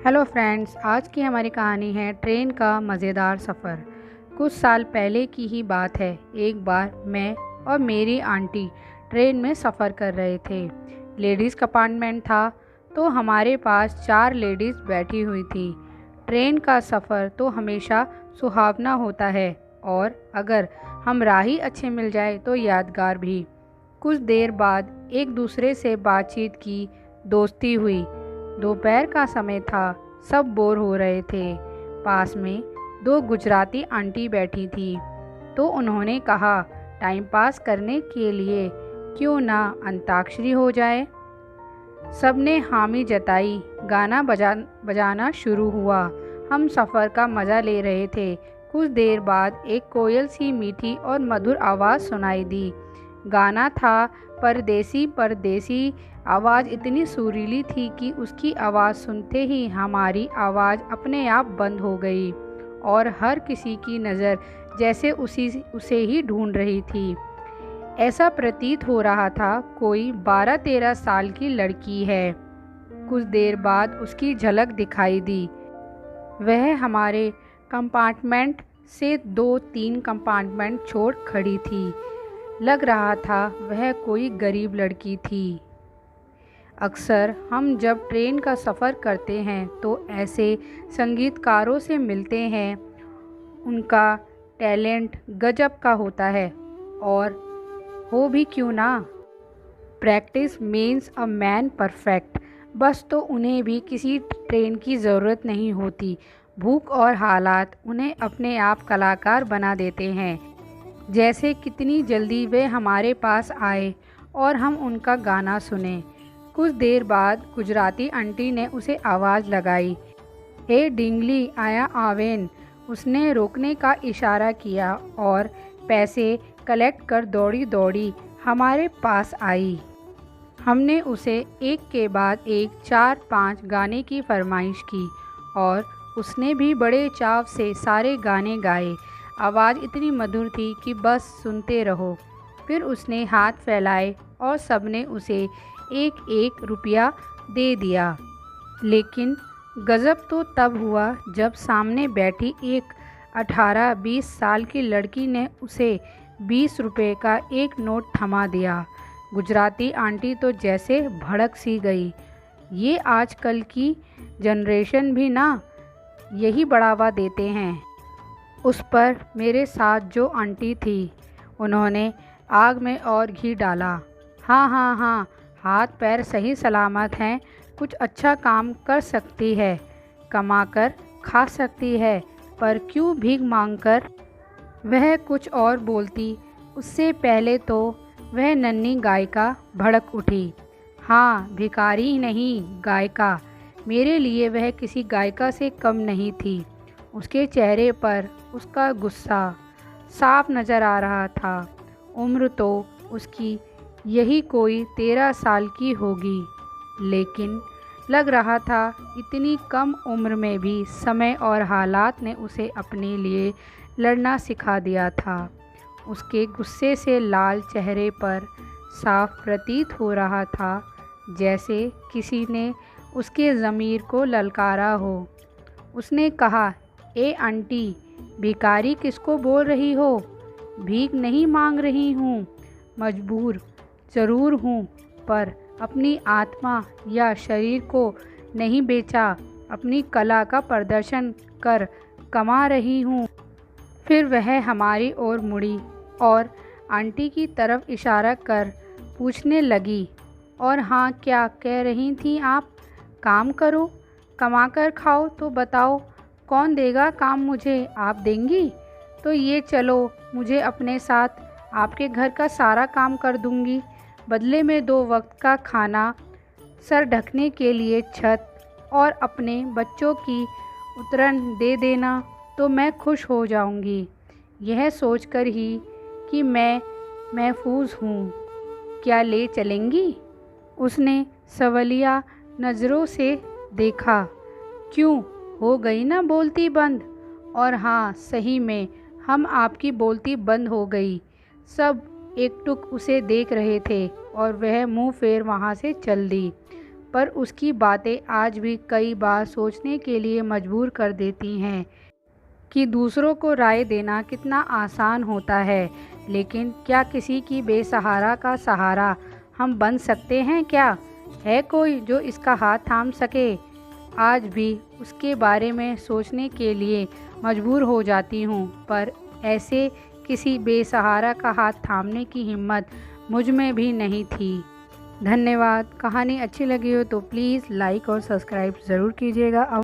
Hello friends, आज की हमारी कहानी है ट्रेन का मज़ेदार सफ़र। कुछ साल पहले की ही बात है। एक बार मैं और मेरी आंटी ट्रेन में सफ़र कर रहे थे। लेडीज़ कंपार्टमेंट था तो हमारे पास 4 लेडीज़ बैठी हुई थी। ट्रेन का सफ़र तो हमेशा सुहावना होता है और अगर हम राही अच्छे मिल जाए तो यादगार भी। कुछ देर बाद एक दूसरे से बातचीत की, दोस्ती हुई। दोपहर का समय था, सब बोर हो रहे थे। पास में 2 गुजराती आंटी बैठी थी तो उन्होंने कहा, टाइम पास करने के लिए क्यों ना अंताक्षरी हो जाए। सबने हामी जताई। गाना बजाना शुरू हुआ। हम सफ़र का मज़ा ले रहे थे। कुछ देर बाद एक कोयल सी मीठी और मधुर आवाज़ सुनाई दी। गाना था परदेसी परदेसी। आवाज़ इतनी सुरीली थी कि उसकी आवाज़ सुनते ही हमारी आवाज़ अपने आप बंद हो गई और हर किसी की नज़र जैसे उसे ही ढूंढ रही थी। ऐसा प्रतीत हो रहा था कोई 12-13 साल की लड़की है। कुछ देर बाद उसकी झलक दिखाई दी। वह हमारे कंपार्टमेंट से 2-3 कंपार्टमेंट छोड़ खड़ी थी। लग रहा था वह कोई गरीब लड़की थी। अक्सर हम जब ट्रेन का सफ़र करते हैं तो ऐसे संगीतकारों से मिलते हैं। उनका टैलेंट गजब का होता है और हो भी क्यों ना। Practice makes a man perfect. बस तो उन्हें भी किसी ट्रेन की ज़रूरत नहीं होती। भूख और हालात उन्हें अपने आप कलाकार बना देते हैं। जैसे कितनी जल्दी वे हमारे पास आए और हम उनका गाना सुने। कुछ देर बाद गुजराती आंटी ने उसे आवाज़ लगाई, हे डिंगली आया आवेन। उसने रोकने का इशारा किया और पैसे कलेक्ट कर दौड़ी दौड़ी हमारे पास आई। हमने उसे एक के बाद एक 4-5 गाने की फरमाइश की और उसने भी बड़े चाव से सारे गाने गाए। आवाज़ इतनी मधुर थी कि बस सुनते रहो। फिर उसने हाथ फैलाए और सबने उसे 1-1 रुपया दे दिया। लेकिन गज़ब तो तब हुआ जब सामने बैठी एक 18-20 साल की लड़की ने उसे 20 रुपये का एक नोट थमा दिया। गुजराती आंटी तो जैसे भड़क सी गई। ये आजकल की जनरेशन भी ना यही बढ़ावा देते हैं। उस पर मेरे साथ जो आंटी थी उन्होंने आग में और घी डाला। हाँ हाँ हाँ, हाथ पैर सही सलामत हैं, कुछ अच्छा काम कर सकती है, कमा कर खा सकती है, पर क्यों भीख मांगकर। वह कुछ और बोलती उससे पहले तो वह नन्ही गायिका भड़क उठी। हाँ, भिखारी नहीं, गायिका। मेरे लिए वह किसी गायिका से कम नहीं थी। उसके चेहरे पर उसका गुस्सा साफ नज़र आ रहा था। उम्र तो उसकी यही कोई 13 साल की होगी, लेकिन लग रहा था इतनी कम उम्र में भी समय और हालात ने उसे अपने लिए लड़ना सिखा दिया था। उसके गुस्से से लाल चेहरे पर साफ प्रतीत हो रहा था जैसे किसी ने उसके ज़मीर को ललकारा हो। उसने कहा, ए आंटी, भिखारी किसको बोल रही हो? भीख नहीं मांग रही हूँ, मजबूर ज़रूर हूँ, पर अपनी आत्मा या शरीर को नहीं बेचा, अपनी कला का प्रदर्शन कर कमा रही हूँ। फिर वह हमारी ओर मुड़ी और आंटी की तरफ इशारा कर पूछने लगी, और हाँ, क्या कह रही थी आप? काम करो, कमा कर खाओ, तो बताओ कौन देगा काम मुझे? आप देंगी? तो ये चलो मुझे अपने साथ, आपके घर का सारा काम कर दूंगी। बदले में 2 वक्त का खाना, सर ढकने के लिए छत और अपने बच्चों की उतरन दे देना, तो मैं खुश हो जाऊंगी। यह सोचकर ही कि मैं महफूज हूँ। क्या ले चलेंगी? उसने सवालिया नज़रों से देखा। क्यों, हो गई ना बोलती बंद? और हाँ, सही में हम आपकी बोलती बंद हो गई। सब एकटुक उसे देख रहे थे और वह मुंह फेर वहाँ से चल दी। पर उसकी बातें आज भी कई बार सोचने के लिए मजबूर कर देती हैं कि दूसरों को राय देना कितना आसान होता है, लेकिन क्या किसी की बेसहारा का सहारा हम बन सकते हैं? क्या है कोई जो इसका हाथ थाम सके? आज भी उसके बारे में सोचने के लिए मजबूर हो जाती हूँ, पर ऐसे किसी बेसहारा का हाथ थामने की हिम्मत मुझ में भी नहीं थी। धन्यवाद। कहानी अच्छी लगी हो तो प्लीज़ लाइक और सब्सक्राइब ज़रूर कीजिएगा।